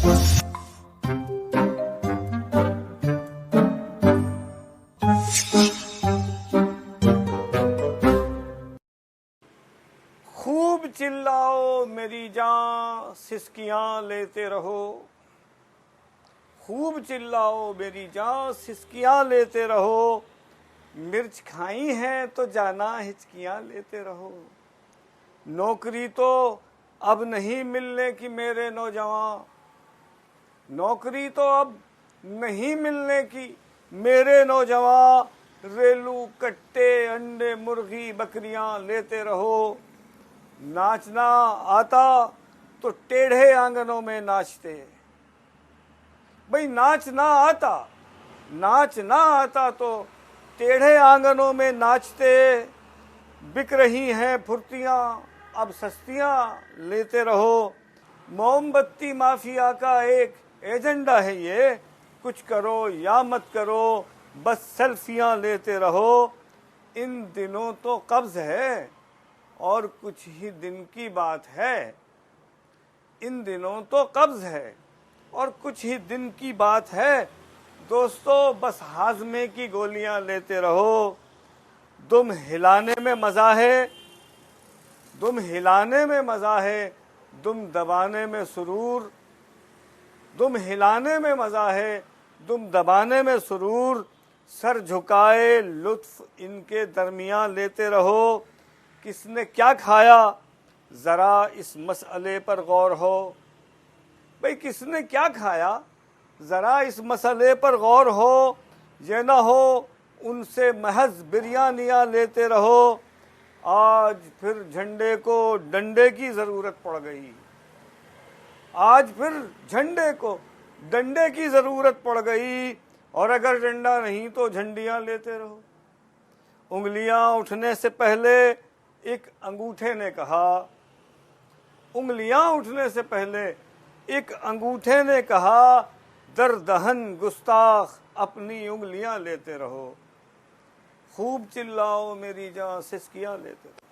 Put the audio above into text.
खूब चिल्लाओ मेरी जान, सिसकियां लेते रहो। खूब चिल्लाओ मेरी जान, सिसकियां लेते रहो। मिर्च खाई हैं तो जाना हिचकियां लेते रहो। नौकरी तो अब नहीं मिलने की मेरे नौजवान, नौकरी तो अब नहीं मिलने की मेरे नौजवान। रेलू कट्टे अंडे मुर्गी बकरियां लेते रहो। नाचना आता तो टेढ़े आंगनों में नाचते। भाई नाचना आता तो टेढ़े आंगनों में नाचते। बिक रही हैं फुर्तियां अब सस्तियां लेते रहो। मोमबत्ती माफिया का एक एजेंडा है ये, कुछ करो या मत करो बस सेल्फियां लेते रहो। इन दिनों तो कब्ज है और कुछ ही दिन की बात है। इन दिनों तो कब्ज है और कुछ ही दिन की बात है। दोस्तों बस हाजमे की गोलियां लेते रहो। दुम हिलाने में मजा है, दुम हिलाने में मजा है, दुम दबाने में सुरूर। दुम हिलाने में मजा है, दुम दबाने में सुरूर। सर झुकाए लुत्फ इनके दरमियान लेते रहो। किसने क्या खाया जरा इस मसले पर गौर हो। भाई किसने क्या खाया जरा इस मसले पर गौर हो। ये ना हो उनसे महज बिरयानियां लेते रहो। आज फिर झंडे को डंडे की जरूरत पड़ गई, आज फिर झंडे को डंडे की जरूरत पड़ गई। और अगर डंडा नहीं तो झंडियां लेते रहो। उंगलियां उठने से पहले एक अंगूठे ने कहा, उंगलियां उठने से पहले एक अंगूठे ने कहा, दर दहन गुस्ताख अपनी उंगलियां लेते रहो। खूब चिल्लाओ मेरी जान, सिसकियां लेते रहो।